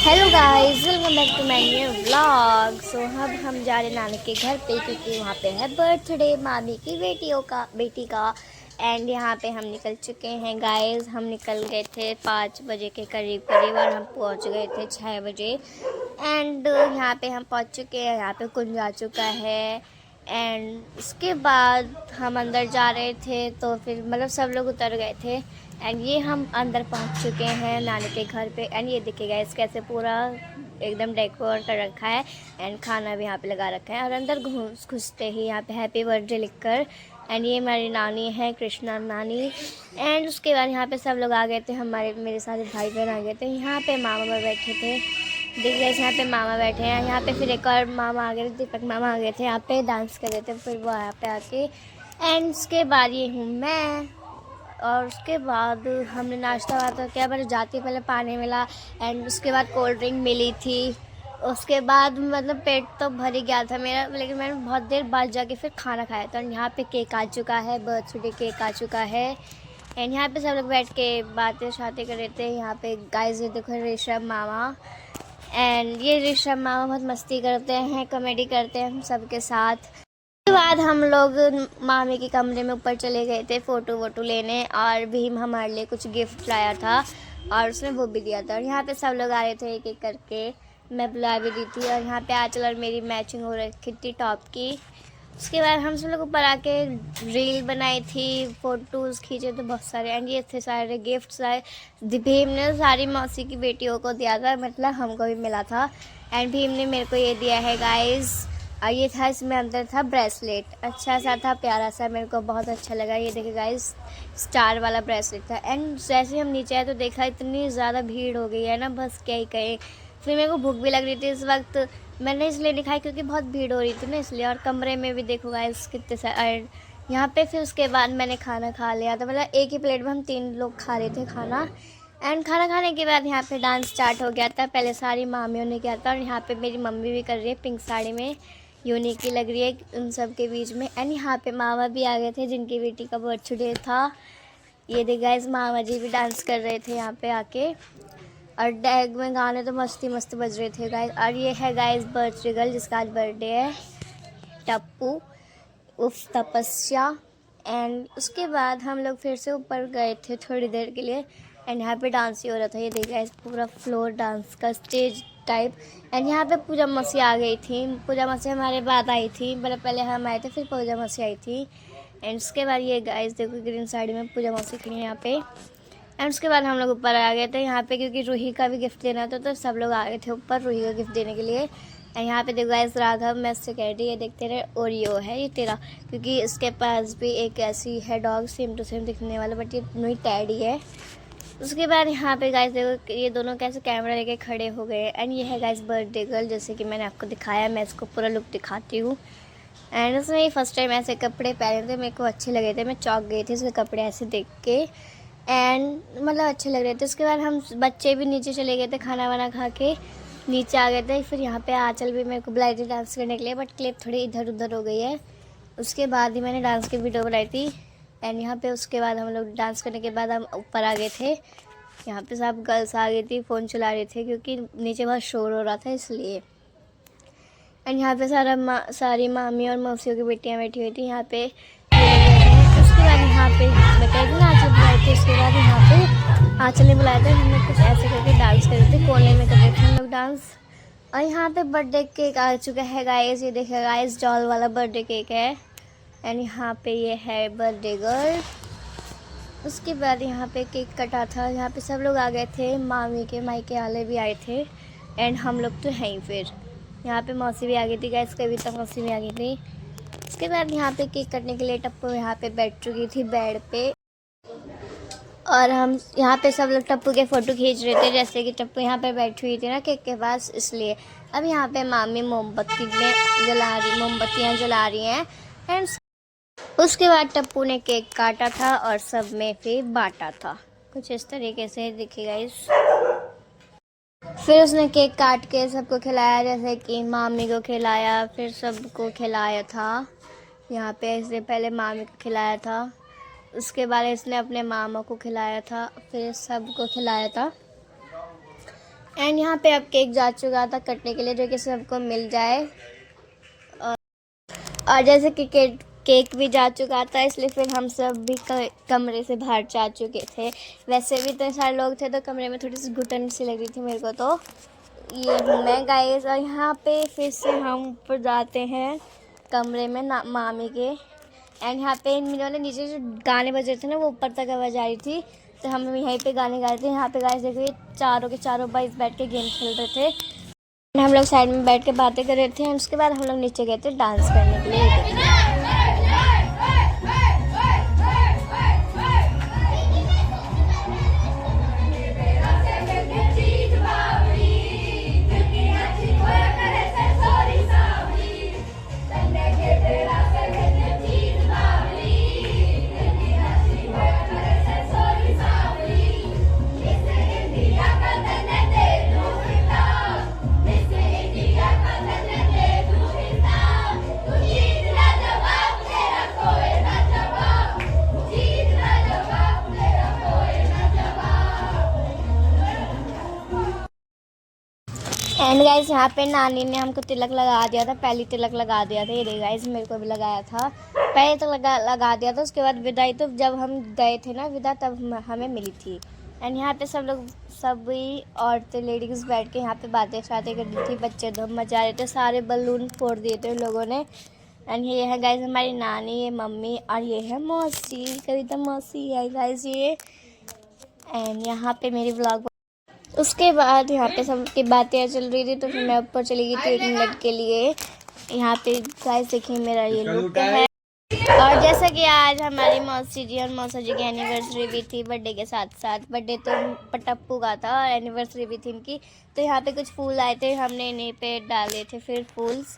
Hello guys, welcome back to my new vlog. So अब हम जा रहे नानी के घर पे क्योंकि वहाँ पे है बर्थडे मामी की बेटी का। एंड यहाँ पे हम निकल चुके हैं गाइस। हम निकल गए थे 5 बजे के करीब और हम पहुँच गए थे 6 बजे। एंड यहाँ पे हम पहुँच चुके हैं। यहाँ पे कुंज आ चुका है। एंड उसके बाद हम अंदर जा रहे थे तो फिर मतलब सब लोग उतर गए थे। एंड ये हम अंदर पहुंच चुके हैं नानी के घर पे। एंड ये देखिएगा इस कैसे पूरा एकदम डेकोर कर रखा है। एंड खाना भी यहाँ पे लगा रखा है। और अंदर घुसते ही यहाँ पे हैप्पी बर्थडे लिखकर। एंड ये हमारी नानी है, कृष्णा नानी। एंड उसके बाद यहाँ पे सब लोग आ गए थे, मेरे सारे भाई बहन आ गए थे। यहाँ पे मामा बैठे थे, देखिए यहाँ पे मामा बैठे हैं। यहाँ पे फिर एक और मामा आ गए थे, दीपक मामा आ गए थे। यहाँ पे डांस कर रहे थे फिर वो यहाँ पे आके। एंड उसके बाद ये हूँ मैं। और उसके बाद हमने नाश्ता वास्ता किया, पर जाते पहले पानी मिला। एंड उसके बाद कोल्ड ड्रिंक मिली थी। उसके बाद मतलब पेट तो भर ही गया था मेरा, लेकिन मैंने बहुत देर बाद जाके फिर खाना खाया था। और यहाँ पे केक आ चुका है, बर्थडे केक आ चुका है। एंड यहाँ पे सब लोग बैठ के बातें शातें कर रहे थे। यहाँ पे गाइस ये देखो ऋषभ मामा। एंड ये ऋषभ मामा बहुत मस्ती करते हैं, कॉमेडी करते हैं हम सबके साथ। उसके बाद हम लोग मामी के कमरे में ऊपर चले गए थे फ़ोटो वोटो लेने। और भीम हमारे लिए कुछ गिफ्ट लाया था और उसने वो भी दिया था। और यहाँ पे सब लोग आ रहे थे एक एक करके, मैं बुला भी दी थी। और यहाँ पे आंचल और मेरी मैचिंग हो रखी थी टॉप की। उसके बाद हम सब लोग ऊपर आके रील बनाई थी, फ़ोटोज़ खींचे थे बहुत सारे। एंड ये थे सारे गिफ्ट्स आए। भीम ने सारी मौसी की बेटियों को दिया था, मतलब हमको भी मिला था। एंड भीम ने मेरे को ये दिया है गाइस। और ये था, इसमें अंदर था ब्रेसलेट, अच्छा सा था, प्यारा सा, मेरे को बहुत अच्छा लगा। ये देखिए गाइस, स्टार वाला ब्रेसलेट था। एंड जैसे हम नीचे आए तो देखा इतनी ज़्यादा भीड़ हो गई है ना, बस क्या ही कहें। फिर मेरे को भूख भी लग रही थी इस वक्त, मैंने इसलिए नहीं खाई क्योंकि बहुत भीड़ हो रही थी ना, इसलिए। और कमरे में भी देखो गाइस कितने सारे। यहाँ पे फिर उसके बाद मैंने खाना खा लिया था, मतलब एक ही प्लेट में हम 3 लोग खा रहे थे खाना। एंड खाना खाने के बाद यहाँ पे डांस स्टार्ट हो गया था। पहले सारी मामियों ने किया था और यहाँ पे मेरी मम्मी भी कर रही है पिंक साड़ी में, यूनिक की लग रही है उन सब के बीच में। एंड यहाँ पे मामा भी आ गए थे जिनकी बेटी का बर्थडे था। ये देख गाइस, मामा जी भी डांस कर रहे थे यहाँ पे आके। और डैग में गाने तो मस्ती मस्त बज रहे थे गाइस। और ये है गाइस बर्थडे गर्ल जिसका आज बर्थडे है, टप्पू उफ तपस्या। एंड उसके बाद हम लोग फिर से ऊपर गए थे थोड़ी देर के लिए। एंड यहाँ पे डांस ही हो रहा था, ये देखा इस पूरा फ्लोर डांस का स्टेज टाइप। एंड यहाँ पे पूजा मसी आ गई थी, पूजा मसी हमारे बाद आई थी, मतलब पहले हम आए थे फिर पूजा मसी आई थी। एंड उसके बाद ये गाइस देखो ग्रीन साड़ी में पूजा मसी खड़ी है यहाँ पे। एंड उसके बाद हम लोग ऊपर आ गए थे यहाँ पे क्योंकि रूही का भी गिफ्ट देना था, तो सब लोग आ गए थे ऊपर रूही का गिफ्ट देने के लिए। एंड यहाँ पे देखो गाइस, राघव मैं उससे कह रही, ये देखते रहे ओरियो है ये तेरा, क्योंकि इसके पास भी एक ऐसी है डॉग सेम टू सेम दिखने वाला, बट ये नई टैडी है। उसके बाद यहाँ पे गाइस देखो ये दोनों कैसे कैमरा लेके खड़े हो गए। एंड ये है गाइस बर्थडे गर्ल, जैसे कि मैंने आपको दिखाया, मैं इसको पूरा लुक दिखाती हूँ। एंड उसने फर्स्ट टाइम ऐसे कपड़े पहने थे, मेरे को अच्छे लगे थे, मैं चौंक गई थी उसके कपड़े ऐसे देख के। एंड मतलब अच्छे लग रहे थे। उसके बाद हम बच्चे भी नीचे चले गए थे, खाना वाना खा के नीचे आ गए थे। फिर यहाँ पे आंचल भी मेरे को बुलाई थी डांस करने के लिए, बट क्लिप थोड़ी इधर उधर हो गई है। उसके बाद ही मैंने डांस की वीडियो बनाई थी। एंड यहाँ पे उसके बाद हम लोग डांस करने के बाद हम ऊपर आ गए थे। यहाँ पे सब गर्ल्स आ गई थी, फ़ोन चला रहे थे क्योंकि नीचे बहुत शोर हो रहा था इसलिए। एंड यहाँ पे सारी मामी और मौसियों की बेटियाँ बैठी हुई थी यहाँ पे। उसके बाद यहाँ पे मैं कह रही ना आंचल बुलाए थे, उसके बाद यहाँ पे आंचल ने बुलाया था। हम लोग कुछ ऐसे करके डांस कर रहे थे, कोने में कर रहे थे हम लोग डांस। और यहाँ पे बर्थडे केक आ चुका है गाइस, ये देखिए गाइस डॉल वाला बर्थडे केक है। एंड यहाँ पे ये है बर्थडे गर्ल। उसके बाद यहाँ पे केक कटा था, यहाँ पे सब लोग आ गए थे, मामी के मायके वाले भी आए थे। एंड हम लोग तो हैं ही। फिर यहाँ पे मौसी भी आ गई थी गाइस, कविता मौसी भी आ गई थी। उसके बाद यहाँ पे केक कटने के लिए टप्पू यहाँ पे बैठ चुकी थी बेड पे। और हम यहाँ पे सब लोग टप्पू के फ़ोटो खींच रहे थे, जैसे कि टप्पू यहाँ पे बैठी हुई थी ना केक के पास, इसलिए। अब यहाँ पे मामी मोमबत्तियाँ जला रही हैं। एंड उसके बाद टप्पू ने केक काटा था और सब में फिर बांटा था, कुछ इस तरीके से दिखेगा इस। फिर उसने केक काट के सबको खिलाया, जैसे कि मामी को खिलाया, फिर सबको खिलाया था। यहाँ पे इसने पहले मामी को खिलाया था, उसके बाद इसने अपने मामा को खिलाया था, फिर सबको खिलाया था। एंड यहाँ पे अब केक जा चुका था कटने के लिए, जो कि सबको मिल जाए। और जैसे कि केक भी जा चुका था, इसलिए फिर हम सब भी कमरे से बाहर जा चुके थे। वैसे भी इतने सारे लोग थे तो कमरे में थोड़ी सी घुटन सी लग रही थी मेरे को। तो ये हूँ मैं गाइस, और यहाँ पे फिर से हम ऊपर जाते हैं कमरे में मामी के। एंड यहाँ पे इन्होंने नीचे जो गाने बज रहे थे ना, वो ऊपर तक आवाज़ आ रही थी, तो हम यहीं पे गाने गा रहे थे। यहाँ पे गाइस देखो, ये चारों के चारों बॉयज़ बैठ के गेम खेल रहे थे। हम लोग साइड में बैठ के बातें कर रहे थे। उसके बाद हम लोग नीचे गए थे डांस करने के लिए। एंड गाइस यहाँ पे नानी ने हमको तिलक लगा दिया था, पहली तिलक लगा दिया था। ये गाइस मेरे को भी लगाया था, पहले तो लगा दिया था। उसके बाद विदाई तो जब हम गए थे ना विदा, तब हमें मिली थी। एंड यहाँ पे सब लोग सभी औरतें लेडीज़ बैठ के यहाँ पे बातें शातें कर रही थी, बच्चे धूम मचा रहे थे, सारे बलून फोड़ दिए थे लोगों ने। एंड ये है गाइस हमारी नानी, ये मम्मी, और ये है मौसी, कविता मौसी है गाइस ये। एंड यहाँ पे मेरी व्लॉग। उसके बाद यहाँ पे सबकी बातें चल रही थी, तो फिर मैं ऊपर चली गई थी 1 मिनट के लिए। यहाँ पे गाइस देखिए मेरा ये लुक है। और जैसा कि आज हमारी मौसी जी और मौसा जी की एनिवर्सरी भी थी, बर्थडे के साथ साथ। बर्थडे तो पटप्पू का था और एनिवर्सरी भी थी इनकी। तो यहाँ पे कुछ फूल आए थे, हमने इन्हीं पे डाले थे फिर फूल्स।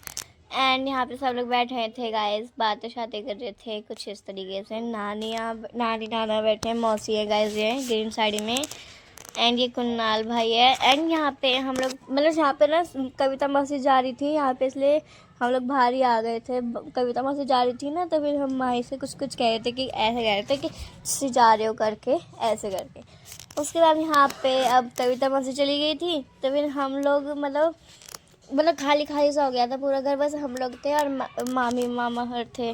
एंड यहाँ पे सब लोग बैठे थे गाइस, बातें शातें कर रहे थे कुछ इस तरीके से। नानी नाना बैठे हैं, मौसी है गाइस ये ग्रीन साड़ी में, एंड ये कुन्नाल भाई है। एंड यहाँ पे हम लोग मतलब यहाँ पे ना कविता मौसी जा रही थी यहाँ पे, इसलिए हम लोग बाहर ही आ गए थे। कविता मौसी जा रही थी ना, तो फिर हम माही से कुछ कह रहे थे कि ऐसे कह रहे थे कि सी जा रहे हो करके, ऐसे करके। उसके बाद यहाँ पे अब कविता मौसी चली गई थी, तो फिर हम लोग मतलब खाली खाली सा हो गया था पूरा घर, बस हम लोग थे और मामी मामा हर थे।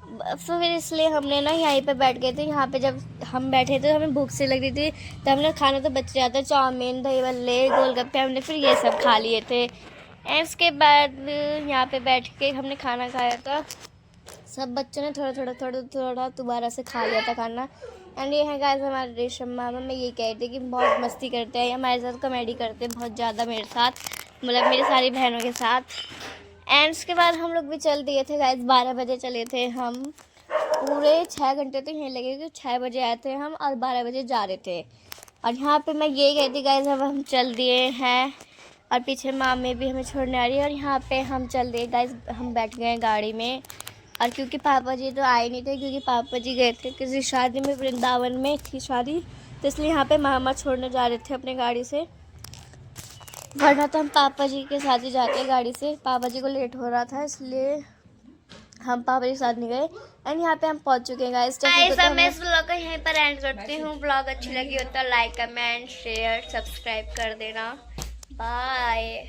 तो फिर इसलिए हमने ना यहीं पे बैठ गए थे। यहाँ पे जब हम बैठे थे हमें भूख से लग रही थी, तो हमने खाना तो बच जाता, चाउमीन, दही बल्ले, गोलगप्पे, हमने फिर ये सब खा लिए थे। एंड उसके बाद यहाँ पे बैठ के हमने खाना खाया था। सब बच्चों ने थोड़ा दोबारा से खा लिया था खाना। एंड ये है गाइस हमारे रेशम मामा। मैं ये कह रही थी कि बहुत मस्ती करते हैं, हमारे साथ कॉमेडी करते हैं बहुत ज़्यादा, मेरे साथ मतलब मेरी सारी बहनों के साथ। एंड उसके बाद हम लोग भी चल दिए थे गाइस, 12 बजे चले थे हम। पूरे 6 घंटे तो यहीं लगे, क्योंकि 6 बजे आए थे हम और 12 बजे जा रहे थे। और यहाँ पे मैं ये कहती गाइस अब हम चल दिए हैं, और पीछे मामी भी हमें छोड़ने आ रही है। और यहाँ पे हम चल दिए गाइस, हम बैठ गए गाड़ी में। और क्योंकि पापा जी तो आए नहीं थे, क्योंकि पापा जी गए थे किसी शादी में, वृंदावन में थी शादी, तो इसलिए यहाँ पे मामा छोड़ने जा रहे थे अपने गाड़ी से। वरना तो हम पापा जी के साथ ही जाते हैं गाड़ी से, पापा जी को लेट हो रहा था इसलिए हम पापा जी के साथ नहीं गए। एंड यहाँ पे हम पहुँच चुके हैं गाइस। मैं इस ब्लॉग का यहीं पर एंड करती हूँ। ब्लॉग अच्छी लगी हो तो लाइक कमेंट शेयर सब्सक्राइब कर देना। बाय।